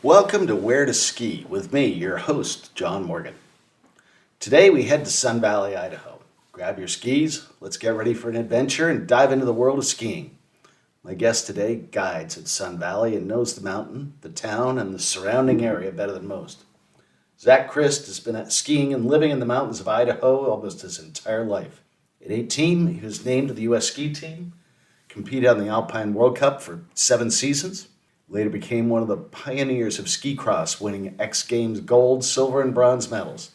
Welcome to Where to Ski with me, your host, John Morgan. Today we head to Sun Valley, Idaho. Grab your skis, let's get ready for an adventure and dive into the world of skiing. My guest today guides at Sun Valley and knows the mountain, the town, and the surrounding area better than most. Zach Crist has been skiing and living in the mountains of Idaho almost his entire life. At 18, he was named to the U.S. ski team, competed on the Alpine World Cup for 7 seasons, later became one of the pioneers of ski cross, winning Xgames gold, silver, and bronze medals.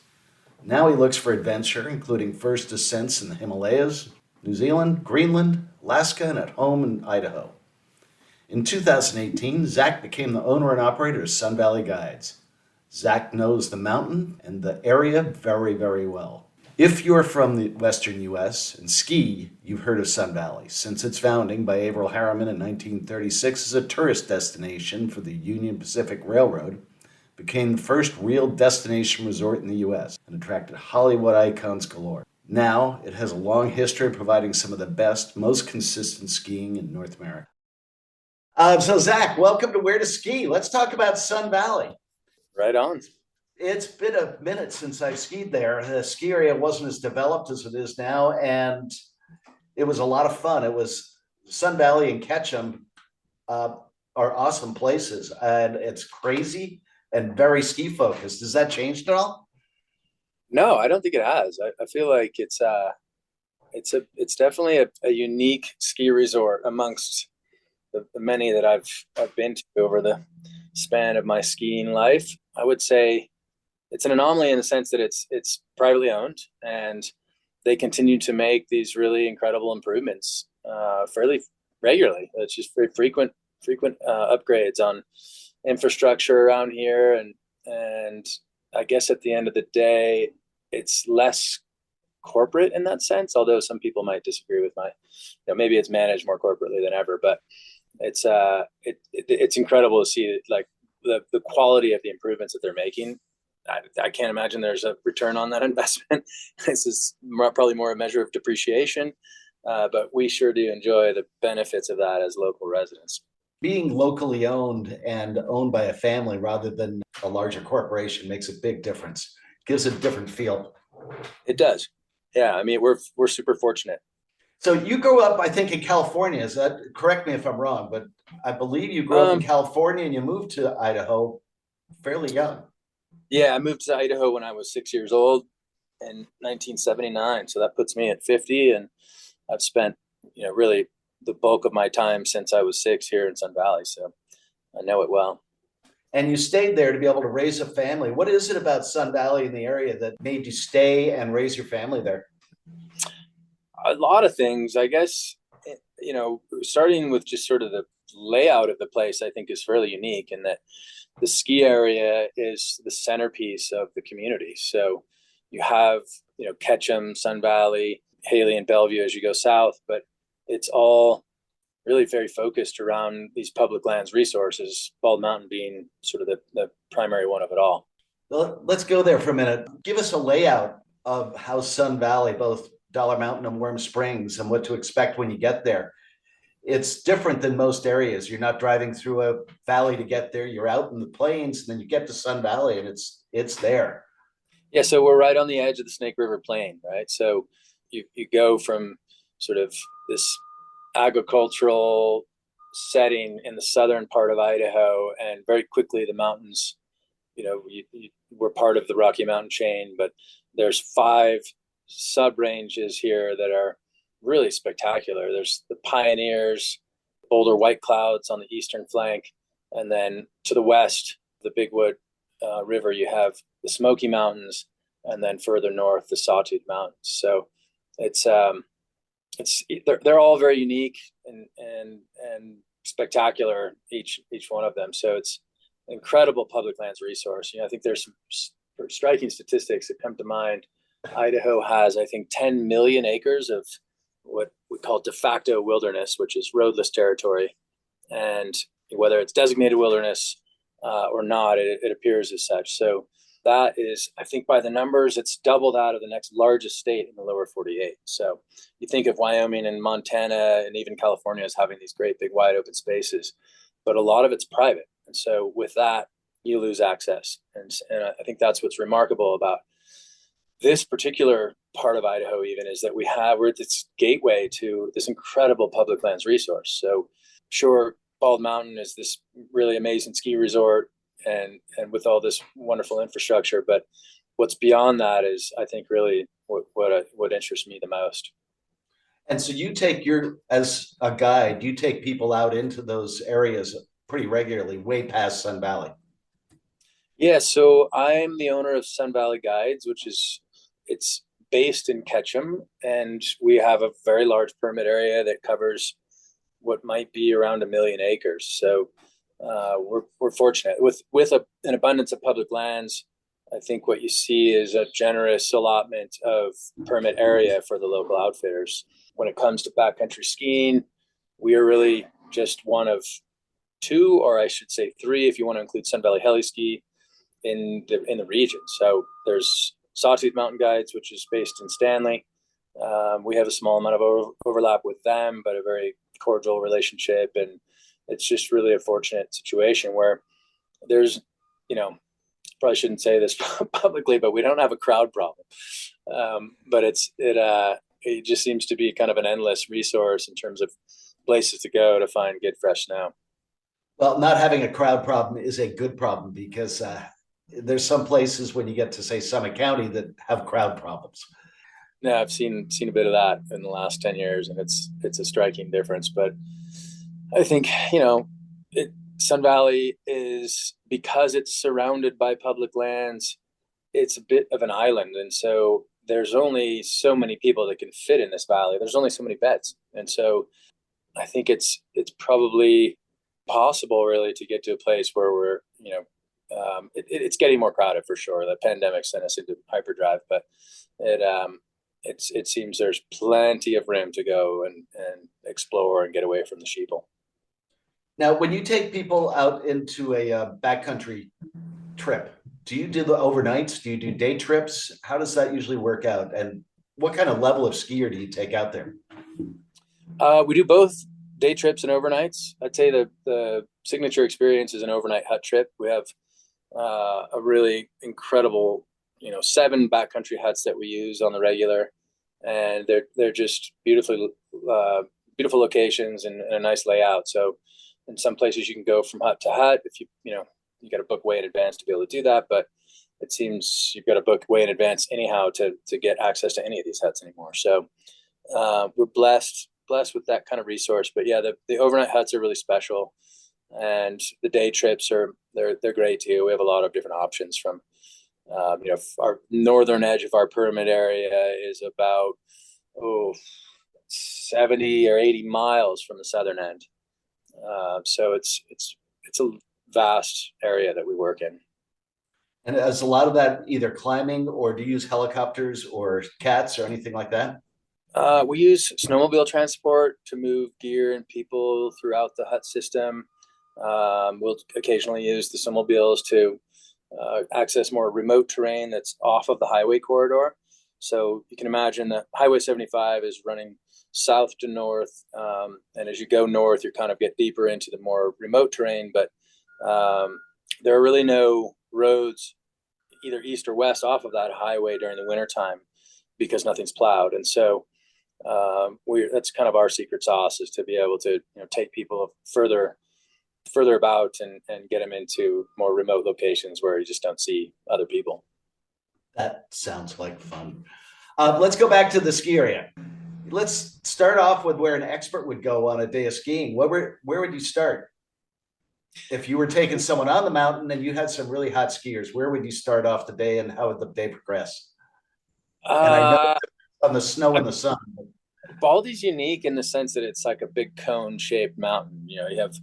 Now he looks for adventure, including first descents in the Himalayas, New Zealand, Greenland, Alaska, and at home in Idaho. In 2018, Zach became the owner and operator of Sun Valley Guides. Zach knows the mountain and the area very, very well. If you're from the western U.S. and ski, you've heard of Sun Valley, since its founding by Averell Harriman in 1936 as a tourist destination for the Union Pacific Railroad, became the first real destination resort in the U.S. and attracted Hollywood icons galore. Now, it has a long history of providing some of the best, most consistent skiing in North America. So Zach, welcome to Where to Ski. Let's talk about Sun Valley. Right on. It's been a minute since I've skied there. The ski area wasn't as developed as it is now, and it was a lot of fun. It was Sun Valley and Ketchum are awesome places, and it's crazy and very ski focused. Has that changed at all? No, I don't think it has. I feel like it's definitely a unique ski resort amongst the many that I've been to over the span of my skiing life. I would say it's an anomaly in the sense that it's privately owned, and they continue to make these really incredible improvements fairly regularly. It's just very frequent upgrades on infrastructure around here, and I guess at the end of the day, it's less corporate in that sense. Although some people might disagree with maybe it's managed more corporately than ever, but it's incredible to see like the quality of the improvements that they're making. I can't imagine there's a return on that investment. This is probably more a measure of depreciation, but we sure do enjoy the benefits of that as local residents. Being locally owned and owned by a family rather than a larger corporation makes a big difference. Gives a different feel. It does. Yeah, I mean, we're super fortunate. So you grew up, I think, in California. Is that, correct me if I'm wrong, but I believe you grew up in California and you moved to Idaho fairly young. Yeah, I moved to Idaho when I was 6 years old in 1979. So that puts me at 50, and I've spent, really the bulk of my time since I was 6 here in Sun Valley. So I know it well. And you stayed there to be able to raise a family. What is it about Sun Valley in the area that made you stay and raise your family there? A lot of things, I guess, starting with just sort of the layout of the place, I think is fairly unique in that the ski area is the centerpiece of the community. So you have, Ketchum, Sun Valley, Haley, and Bellevue as you go south, but it's all really very focused around these public lands resources, Bald Mountain being sort of the primary one of it all. Well, let's go there for a minute. Give us a layout of how Sun Valley, both Dollar Mountain and Warm Springs, and what to expect when you get there. It's different than most areas. You're not driving through a valley to get there. You're out in the plains, and then you get to Sun Valley, and it's there. Yeah, so we're right on the edge of the Snake River Plain, right? So you go from sort of this agricultural setting in the southern part of Idaho, and very quickly the mountains, we're part of the Rocky Mountain chain, but there's 5 sub-ranges here that are really spectacular. There's the Pioneers, Boulder White Clouds on the eastern flank, and then to the west, the Big Wood River, you have the Smoky Mountains, and then further north, the Sawtooth Mountains. So they're all very unique and spectacular, each one of them. So it's an incredible public lands resource. I think there's some striking statistics that come to mind. Idaho has, I think, 10 million acres of what we call de facto wilderness, which is roadless territory. And whether it's designated wilderness or not, it appears as such. So that is, I think by the numbers, it's double that of the next largest state in the lower 48. So you think of Wyoming and Montana and even California as having these great big wide open spaces, but a lot of it's private. And so with that, you lose access. And I think that's what's remarkable about this particular part of Idaho, even, is that we're at this gateway to this incredible public lands resource. So sure, Bald Mountain is this really amazing ski resort and with all this wonderful infrastructure, but what's beyond that is, I think, really what interests me the most. And so as a guide, you take people out into those areas pretty regularly, way past Sun Valley. Yeah, so I'm the owner of Sun Valley Guides, it's based in Ketchum, and we have a very large permit area that covers what might be around 1,000,000 acres. So we're fortunate with an abundance of public lands. I think what you see is a generous allotment of permit area for the local outfitters. When it comes to backcountry skiing, we are really just one of two, or I should say three, if you want to include Sun Valley Heli Ski in the region. So there's Sawtooth Mountain Guides, which is based in Stanley. We have a small amount of overlap with them, but a very cordial relationship, and it's just really a fortunate situation where there's, probably shouldn't say this publicly, but we don't have a crowd problem. But it just seems to be kind of an endless resource in terms of places to go to find good fresh snow. Well, not having a crowd problem is a good problem because there's some places when you get to, say, Summit County that have crowd problems. No, I've seen a bit of that in the last 10 years, and it's a striking difference. But I think, Sun Valley is, because it's surrounded by public lands, it's a bit of an island. And so there's only so many people that can fit in this valley. There's only so many beds. And so I think it's probably possible really to get to a place where we're, it's getting more crowded for sure. The pandemic sent us into hyperdrive, but it seems there's plenty of room to go and explore and get away from the sheeple. Now, when you take people out into a backcountry trip, do you do the overnights? Do you do day trips? How does that usually work out? And what kind of level of skier do you take out there? We do both day trips and overnights. I'd say the signature experience is an overnight hut trip. We have a really incredible, 7 backcountry huts that we use on the regular, and they're just beautiful locations and a nice layout. So in some places you can go from hut to hut if you got to book way in advance to be able to do that, but it seems you've got to book way in advance anyhow to get access to any of these huts anymore. So we're blessed with that kind of resource. But yeah, the overnight huts are really special, and the day trips they're great too. We have a lot of different options from our northern edge of our permit area is about 70 or 80 miles from the southern end. So it's a vast area that we work in. And is a lot of that either climbing, or do you use helicopters or cats or anything like that? We use snowmobile transport to move gear and people throughout the hut system. We'll occasionally use the snowmobiles to access more remote terrain that's off of the highway corridor. So you can imagine that Highway 75 is running south to north, and as you go north, you kind of get deeper into the more remote terrain. But there are really no roads either east or west off of that highway during the wintertime because nothing's plowed. And so that's kind of our secret sauce, is to be able to take people further about and get them into more remote locations where you just don't see other people. That sounds like fun. Let's go back to the ski area. Let's start off with where an expert would go on a day of skiing. Where would you start? If you were taking someone on the mountain and you had some really hot skiers, where would you start off the day and how would the day progress? And I know on the snow and the sun. Baldy's unique in the sense that it's like a big cone-shaped mountain. You have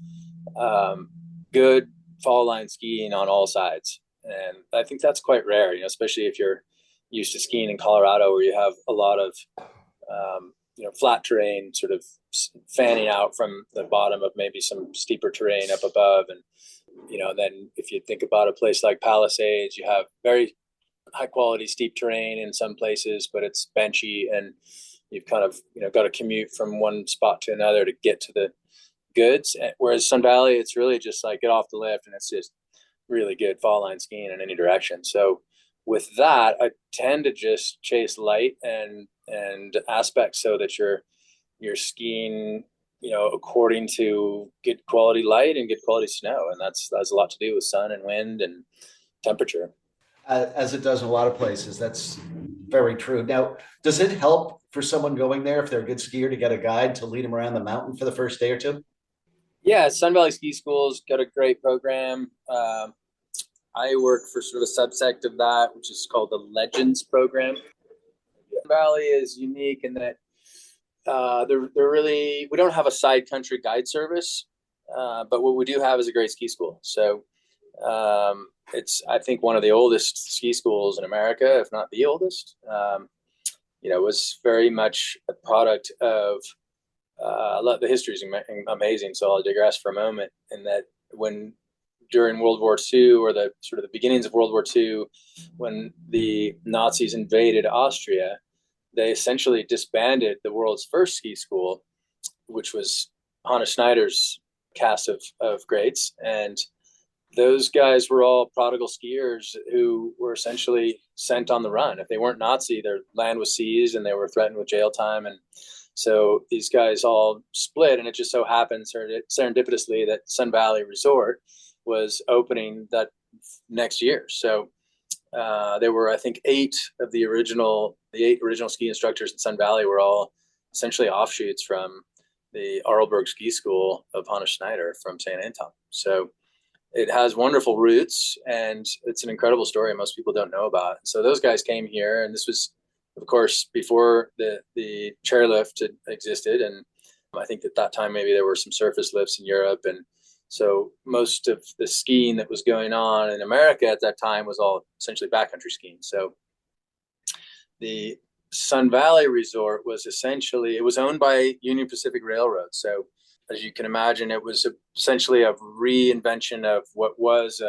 good fall line skiing on all sides, and I think that's quite rare. Especially if you're used to skiing in Colorado, where you have a lot of flat terrain sort of fanning out from the bottom of maybe some steeper terrain up above. And, then if you think about a place like Palisades, you have very high quality steep terrain in some places, but it's benchy, and you've kind of, got to commute from one spot to another to get to the goods. Whereas Sun Valley, it's really just like get off the lift and it's just really good fall line skiing in any direction. So with that, I tend to just chase light and aspects so that you're skiing, according to good quality light and good quality snow, and that's a lot to do with sun and wind and temperature. As it does in a lot of places. That's very true. Now, does it help for someone going there if they're a good skier to get a guide to lead them around the mountain for the first day or two? Yeah, Sun Valley Ski School's got a great program. I work for sort of a subsect of that, which is called the Legends program. Sun Valley is unique in that they're really, we don't have a side country guide service, but what we do have is a great ski school. So it's, I think, one of the oldest ski schools in America, if not the oldest. It was very much a product of the history is amazing. So I'll digress for a moment in that when during World War II, or the sort of the beginnings of World War II, when the Nazis invaded Austria, they essentially disbanded the world's first ski school, which was Hanna Schneider's cast of greats. And those guys were all prodigal skiers who were essentially sent on the run. If they weren't Nazi, their land was seized and they were threatened with jail time. And so these guys all split, and it just so happened serendipitously that Sun Valley Resort was opening that next year. So there were, I think, eight original ski instructors in Sun Valley were all essentially offshoots from the Arlberg Ski School of Hanna Schneider from St. Anton. So it has wonderful roots, and it's an incredible story most people don't know about. So those guys came here, and this was, of course, before the chairlift had existed. And I think at that time, maybe there were some surface lifts in Europe. And so most of the skiing that was going on in America at that time was all essentially backcountry skiing. So the Sun Valley Resort was essentially, it was owned by Union Pacific Railroad. So as you can imagine, it was essentially a reinvention of what was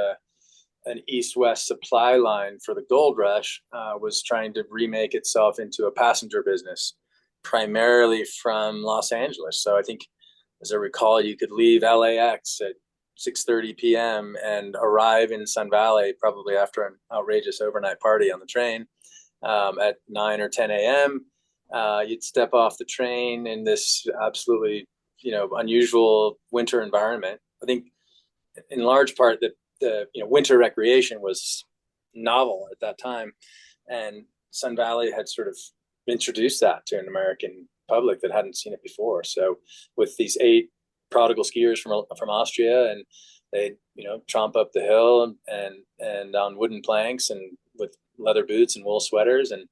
an east-west supply line for the gold rush, was trying to remake itself into a passenger business, primarily from Los Angeles. So I think, as I recall, you could leave LAX at 6:30 p.m. and arrive in Sun Valley probably after an outrageous overnight party on the train at 9 or 10 a.m. You'd step off the train in this absolutely, unusual winter environment. I think in large part that the winter recreation was novel at that time, and Sun Valley had sort of introduced that to an American public that hadn't seen it before. So with these 8 prodigal skiers from Austria, and they tromp up the hill and on wooden planks and with leather boots and wool sweaters and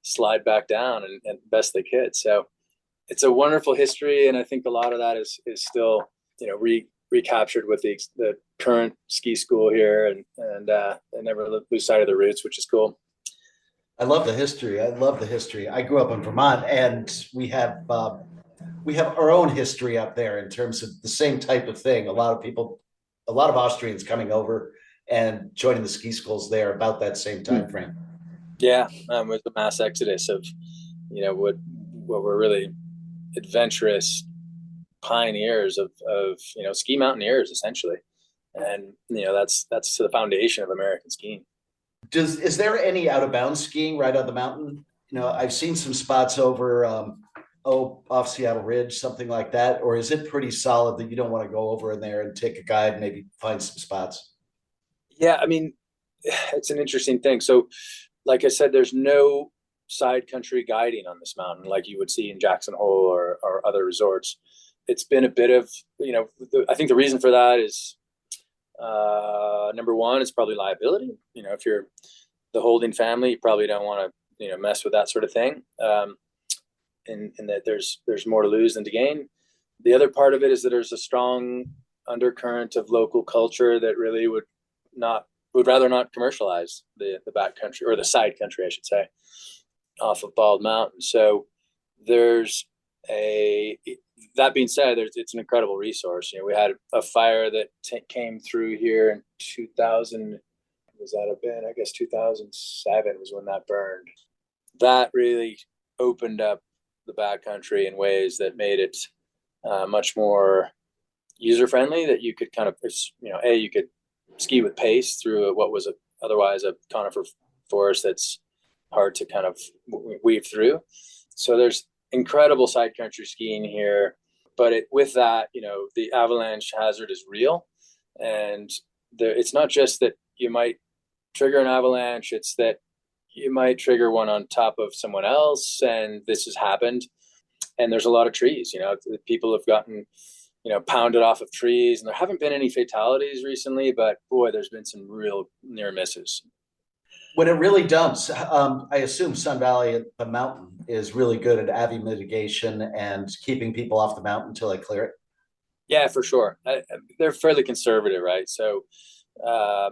slide back down and best they could. So it's a wonderful history, and I think a lot of that is still recaptured with the current ski school here, and they never lose sight of the roots, which is cool. I love the history. I grew up in Vermont, and we have our own history up there in terms of the same type of thing. A lot of Austrians coming over and joining the ski schools there about that same time frame. Yeah, with the mass exodus of what were really adventurous pioneers of ski mountaineers essentially, and that's to the foundation of American skiing. Is there any out of bounds skiing right on the mountain? I've seen some spots over off Seattle Ridge, something like that, or is it pretty solid that you don't want to go over in there and take a guide and maybe find some spots? Yeah, I mean, it's an interesting thing. So like I said, there's no side country guiding on this mountain like you would see in Jackson Hole or other resorts. It's been a bit of, I think the reason for that is, number one, it's probably liability. If you're the holding family, you probably don't want to, mess with that sort of thing. And that there's more to lose than to gain. The other part of it is that there's a strong undercurrent of local culture that really would rather not commercialize the backcountry, or the side country, I should say, off of Bald Mountain. So that being said, it's an incredible resource. We had a fire that came through here in 2000. Was that have been? I guess 2007 was when that burned. That really opened up the backcountry in ways that made it much more user friendly. That you could kind of, you could ski with pace through what was otherwise a conifer forest that's hard to kind of weave through. So there's incredible side country skiing here, but with that, the avalanche hazard is real, and it's not just that you might trigger an avalanche; it's that you might trigger one on top of someone else, and this has happened. And there's a lot of trees. People have gotten pounded off of trees, and there haven't been any fatalities recently, but boy, there's been some real near misses. When it really dumps, I assume Sun Valley, the mountain, is really good at AVI mitigation and keeping people off the mountain until they clear it. Yeah, for sure. They're fairly conservative, right? So I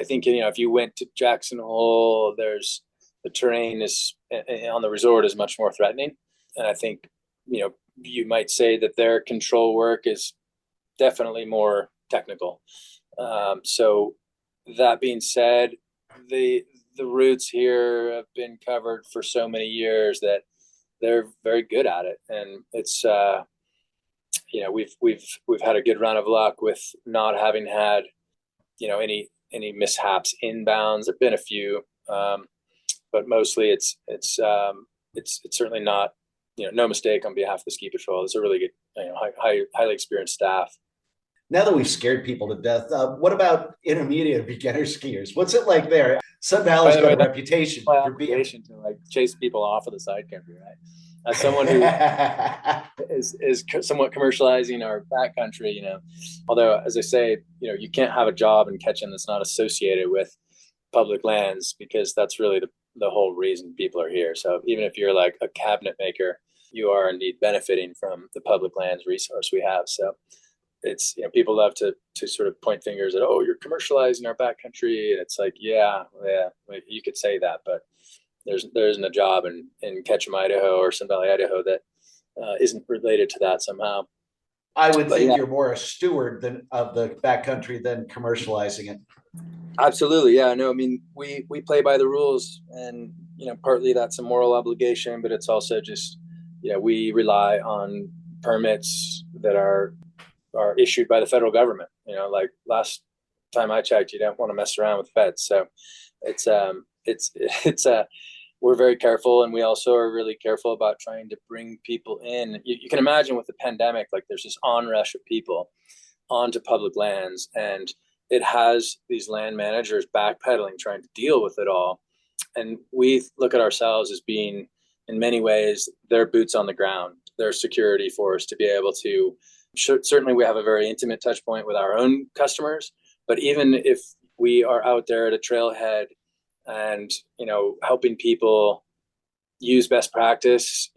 think, if you went to Jackson Hole, the terrain is on the resort is much more threatening. And I think, you might say that their control work is definitely more technical. So that being said, the routes here have been covered for so many years that they're very good at it. And it's, we've had a good run of luck with not having had, any mishaps inbounds. There've been a few, but mostly it's certainly not, no mistake on behalf of the ski patrol. It's a really good, highly experienced staff. Now that we've scared people to death, what about intermediate beginner skiers? What's it like there? Sun Valley's got a reputation for being to chase people off of the side country, right? As someone who is somewhat commercializing our backcountry, although as I say, you can't have a job in Ketchum that's not associated with public lands, because that's really the whole reason people are here. So even if you're like a cabinet maker, you are indeed benefiting from the public lands resource we have. So it's, people love to sort of point fingers at, oh, you're commercializing our backcountry. And it's like, yeah, you could say that, but there isn't a job in Ketchum, Idaho, or Sun Valley, Idaho that isn't related to that somehow. I would think you're more a steward of the backcountry than commercializing it. Absolutely. Yeah, no, I mean, we play by the rules, and, partly that's a moral obligation, but it's also just, we rely on permits that are issued by the federal government. Like last time I checked, you don't want to mess around with feds. So we're very careful, and we also are really careful about trying to bring people in. You can imagine with the pandemic, like there's this onrush of people onto public lands, and it has these land managers backpedaling, trying to deal with it all. And we look at ourselves as being, in many ways, their boots on the ground, their security force to be able to, certainly we have a very intimate touch point with our own customers, but even if we are out there at a trailhead and, helping people use best practice,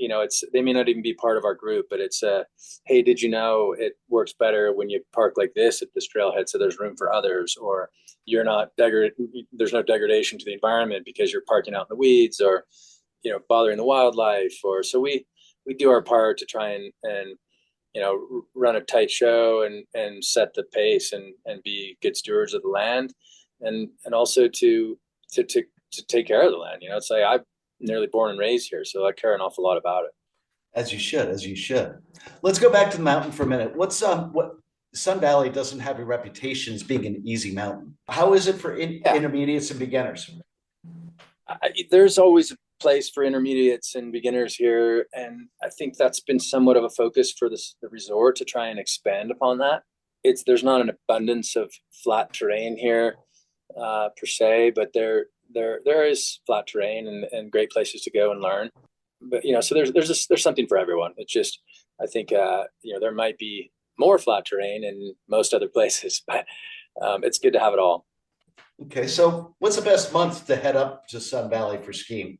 they may not even be part of our group, but it's hey, did you know it works better when you park like this at this trailhead so there's room for others, or you're not there's no degradation to the environment because you're parking out in the weeds, or bothering the wildlife. Or so we do our part to try and run a tight show and set the pace and be good stewards of the land, and also to take care of the land. It's like I'm nearly born and raised here, so I care an awful lot about it. As you should. Let's go back to the mountain for a minute. What Sun Valley doesn't have a reputation as being an easy mountain. How is it for intermediates and beginners? There's always a place for intermediates and beginners here, and I think that's been somewhat of a focus for the resort to try and expand upon that. There's not an abundance of flat terrain here per se, but there is flat terrain and great places to go and learn. But so there's something for everyone. It's just, I think there might be more flat terrain in most other places, but it's good to have it all. Okay, so what's the best month to head up to Sun Valley for skiing?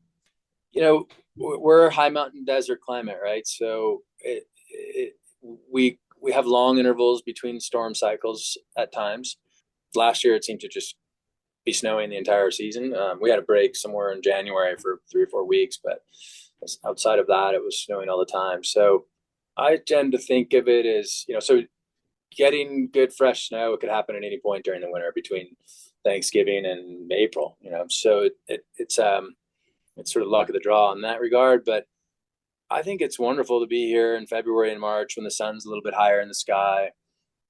We're high mountain desert climate, right? So we have long intervals between storm cycles at times. Last year, it seemed to just be snowing the entire season. We had a break somewhere in January for 3 or 4 weeks, but outside of that, it was snowing all the time. So I tend to think of it as, so getting good fresh snow, it could happen at any point during the winter between Thanksgiving and April, so it's sort of luck of the draw in that regard. But I think it's wonderful to be here in February and March when the sun's a little bit higher in the sky.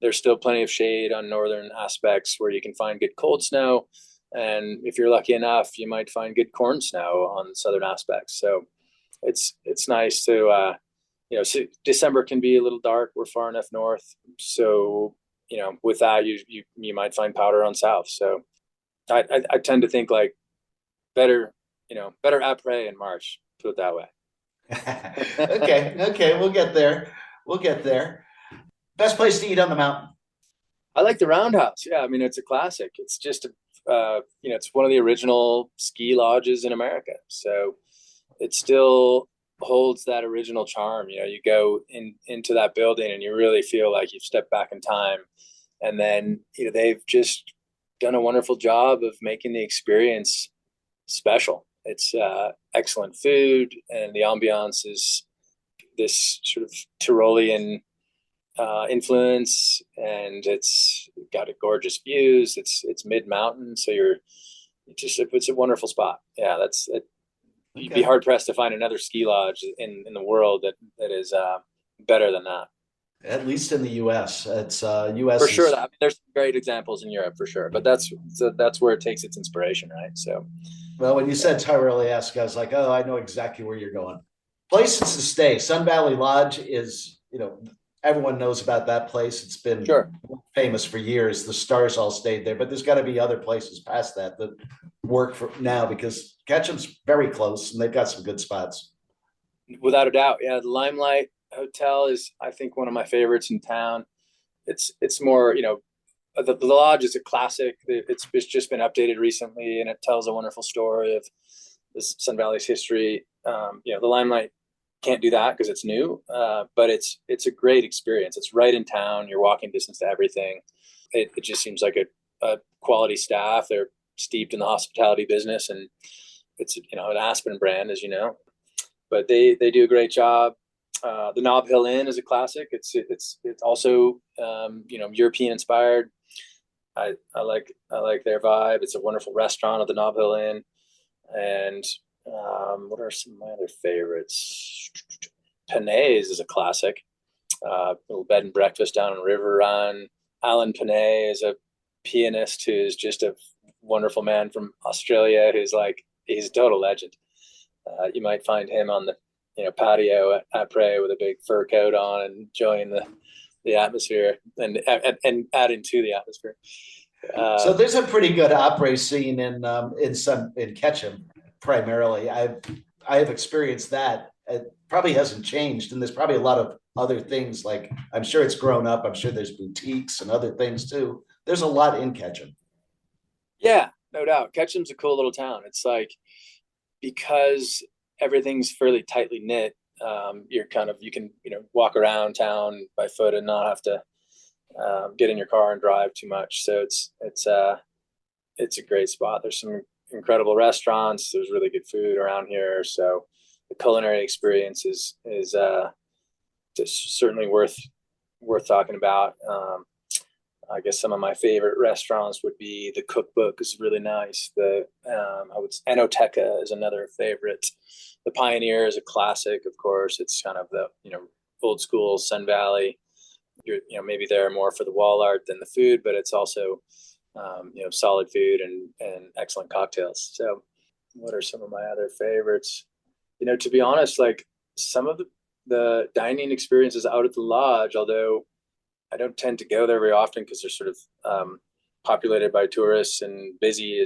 there's still plenty of shade on northern aspects where you can find good cold snow. And if you're lucky enough, you might find good corn snow on southern aspects. So it's nice to, so December can be a little dark. We're far enough north. So, with that, you might find powder on south. So I tend to think like better après in March, put it that way. Okay, we'll get there. Best place to eat on the mountain? I like the Roundhouse. Yeah, I mean, it's a classic. It's just it's one of the original ski lodges in America. So it still holds that original charm. You go into that building and you really feel like you've stepped back in time. And then, they've just done a wonderful job of making the experience special. It's excellent food, and the ambiance is this sort of Tyrolean influence, and it's got a gorgeous views. It's mid mountain, so it's a wonderful spot. Yeah, that's it. You'd be hard pressed to find another ski lodge in the world that is better than that. At least in the U.S., it's U.S. For sure. There's great examples in Europe for sure, but that's where it takes its inspiration, right? So, well, when you said Tyrolean-esque, I was like, oh, I know exactly where you're going. Places to stay. Sun Valley Lodge is, everyone knows about that place. It's been famous for years. The stars all stayed there, but there's got to be other places past that work for now, because Ketchum's very close and they've got some good spots. Without a doubt. Yeah. The Limelight Hotel is, I think, one of my favorites in town. It's more, the lodge is a classic. It's just been updated recently, and it tells a wonderful story of this Sun Valley's history. The Limelight can't do that because it's new, but it's a great experience. It's right in town. You're walking distance to everything. It just seems like a quality staff. They're steeped in the hospitality business, and it's an Aspen brand, as you know. But they do a great job. The Nob Hill Inn is a classic. It's also European inspired. I like their vibe. It's a wonderful restaurant at the Nob Hill Inn. And what are some of my other favorites? Panay's is a classic. Little bed and breakfast down in River Run. Alan Panay is a pianist who's just a wonderful man from Australia he's a total legend. You might find him on the patio at Prey with a big fur coat on and enjoying the atmosphere and adding to the atmosphere. So there's a pretty good opera scene in Ketchum primarily. I have experienced that. It probably hasn't changed, and there's probably a lot of other things. Like, I'm sure it's grown up. I'm sure there's boutiques and other things too. There's a lot in Ketchum. Yeah, no doubt. Ketchum's a cool little town. It's like, because everything's fairly tightly knit, you can walk around town by foot and not have to get in your car and drive too much. So it's a great spot. There's some incredible restaurants. There's really good food around here. So the culinary experience is just certainly worth talking about. I guess some of my favorite restaurants would be the Cookbook is really nice. Enoteca is another favorite. The Pioneer is a classic, of course. It's kind of the old school Sun Valley. You're maybe there more for the wall art than the food, but it's also solid food and excellent cocktails. So what are some of my other favorites? To be honest, like some of the dining experiences out at the lodge, although I don't tend to go there very often because they're sort of populated by tourists and busy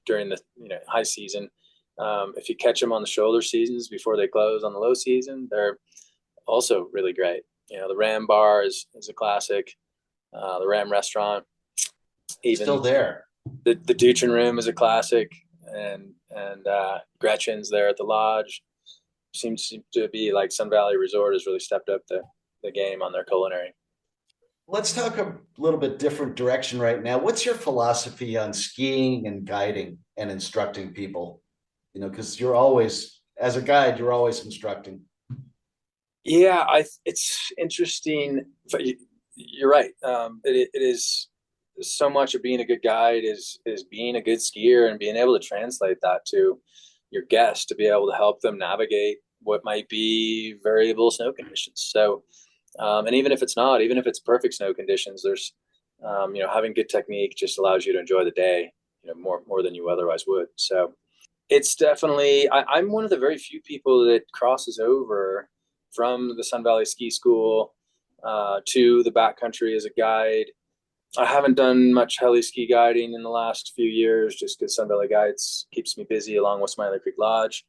during the high season. If you catch them on the shoulder seasons before they close on the low season, they're also really great. The Ram Bar is a classic. The Ram Restaurant, even still there. The Duchin Room is a classic, and Gretchen's there at the lodge. Seems to be like Sun Valley Resort has really stepped up the game on their culinary. Let's talk a little bit different direction right now. What's your philosophy on skiing and guiding and instructing people? Because you're always, as a guide, you're always instructing. Yeah, it's interesting. You're right. It is so much of being a good guide is being a good skier and being able to translate that to your guests to be able to help them navigate what might be variable snow conditions. So And even if it's not, even if it's perfect snow conditions, there's, having good technique just allows you to enjoy the day, more than you otherwise would. So it's definitely, I'm one of the very few people that crosses over from the Sun Valley Ski School to the backcountry as a guide. I haven't done much heli ski guiding in the last few years just because Sun Valley Guides keeps me busy along with Smiley Creek Lodge.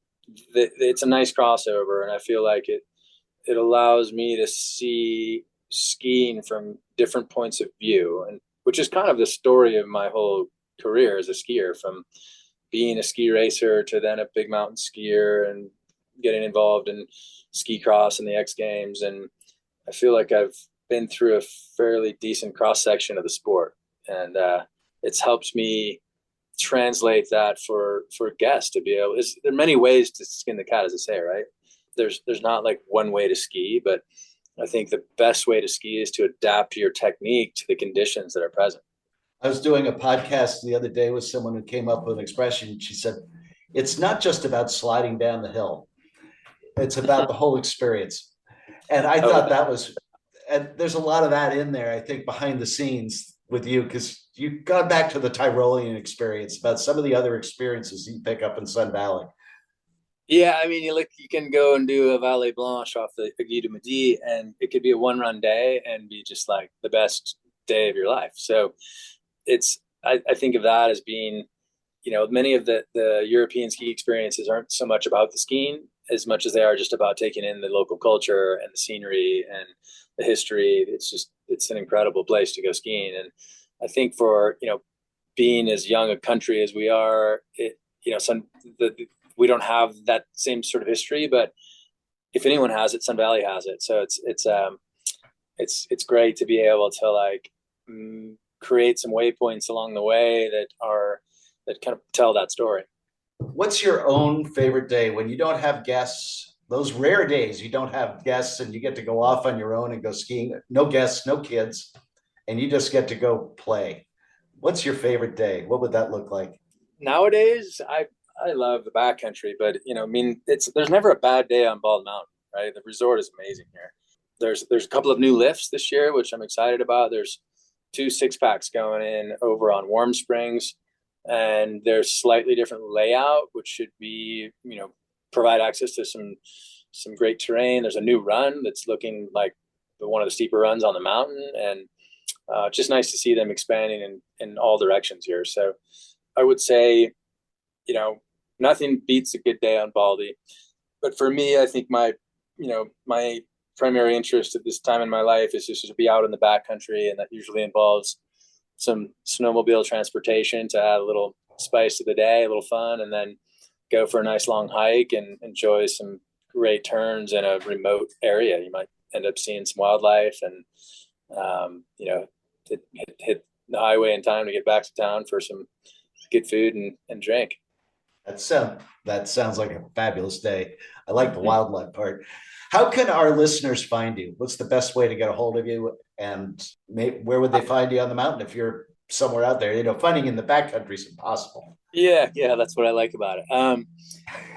It's a nice crossover, and I feel like it allows me to see skiing from different points of view, and which is kind of the story of my whole career as a skier, from being a ski racer to then a big mountain skier and getting involved in ski cross and the X Games. And I feel like I've been through a fairly decent cross section of the sport, and it's helped me translate that for guests to be able. There are many ways to skin the cat, as I say, right? There's not like one way to ski, but I think the best way to ski is to adapt your technique to the conditions that are present. I was doing a podcast the other day with someone who came up with an expression. She said, it's not just about sliding down the hill, it's about the whole experience. And I thought that was, and there's a lot of that in there, I think, behind the scenes with you, because you got back to the Tyrolean experience about some of the other experiences you pick up in Sun Valley. Yeah, I mean, you can go and do a Vallée Blanche off the Aiguille du Midi, and it could be a one-run day and be just like the best day of your life. So I think of that as being, many of the European ski experiences aren't so much about the skiing as much as they are just about taking in the local culture and the scenery and the history. It's an incredible place to go skiing. And I think for, being as young a country as we are, we don't have that same sort of history, but if anyone has it, Sun Valley has it. So it's great to be able to like create some waypoints along the way that kind of tell that story. What's your own favorite day when you don't have guests? Those rare days you don't have guests and you get to go off on your own and go skiing. No guests, no kids, and you just get to go play. What's your favorite day? What would that look like? Nowadays, I love the backcountry, but there's never a bad day on Bald Mountain, right? The resort is amazing here. There's a couple of new lifts this year, which I'm excited about. There's 2 6-packs going in over on Warm Springs, and there's slightly different layout, which should be, provide access to some great terrain. There's a new run that's looking like one of the steeper runs on the mountain, and just nice to see them expanding in all directions here. So I would say, nothing beats a good day on Baldy. But for me, I think my primary interest at this time in my life is just to be out in the backcountry, and that usually involves some snowmobile transportation to add a little spice to the day, a little fun, and then go for a nice long hike and enjoy some great turns in a remote area. You might end up seeing some wildlife and, hit the highway in time to get back to town for some good food and drink. That sounds like a fabulous day. I like the wildlife part. How can our listeners find you? What's the best way to get a hold of you? And where would they find you on the mountain if you're somewhere out there? Finding in the backcountry is impossible. Yeah, that's what I like about it.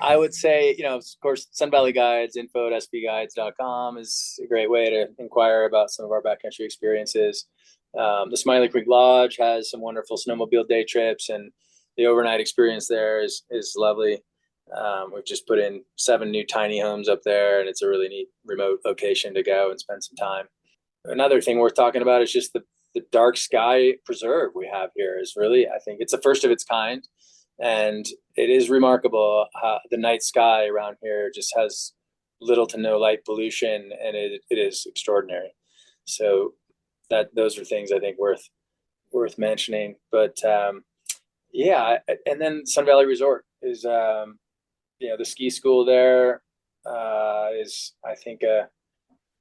I would say, of course, Sun Valley Guides, info@sbguides.com is a great way to inquire about some of our backcountry experiences. The Smiley Creek Lodge has some wonderful snowmobile day trips, and the overnight experience there is lovely. We've just put in 7 new tiny homes up there, and it's a really neat remote location to go and spend some time. Another thing worth talking about is just the dark sky preserve we have here is really, I think it's the first of its kind. And it is remarkable how the night sky around here just has little to no light pollution, and it is extraordinary. So those are things I think worth mentioning. But and then Sun Valley Resort is the ski school there is, I think,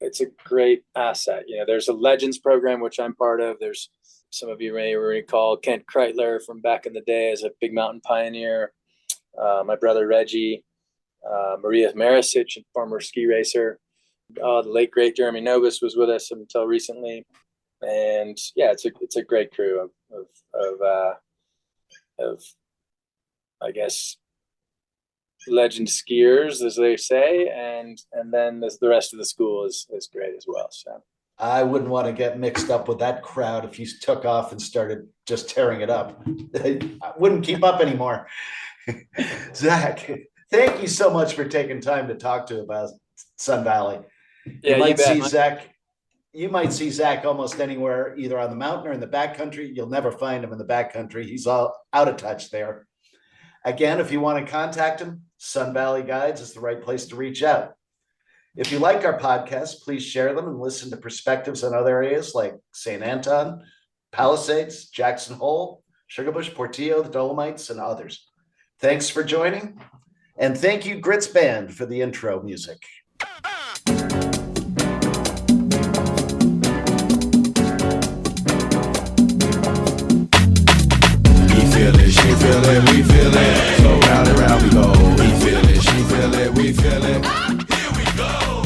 it's a great asset. There's a Legends program, which I'm part of. There's, some of you may recall Kent Kreitler from back in the day as a big mountain pioneer. My brother Reggie, Maria Marisic, former ski racer. The late great Jeremy Novus was with us until recently, and yeah, it's a great crew of I guess legend skiers, as they say, and then the rest of the school is great as well. So I wouldn't want to get mixed up with that crowd if you took off and started just tearing it up. I wouldn't keep up anymore. Zach, thank you so much for taking time to talk to about Sun Valley. Yeah, You might see Zach almost anywhere, either on the mountain or in the backcountry. You'll never find him in the backcountry. He's all out of touch there. Again, if you want to contact him, Sun Valley Guides is the right place to reach out. If you like our podcasts, please share them and listen to perspectives on other areas like St. Anton, Palisades, Jackson Hole, Sugarbush, Portillo, the Dolomites, and others. Thanks for joining. And thank you, Grits Band, for the intro music. She feel it, we feel it. So round and round we go. We feel it, she feel it, we feel it. Here we go.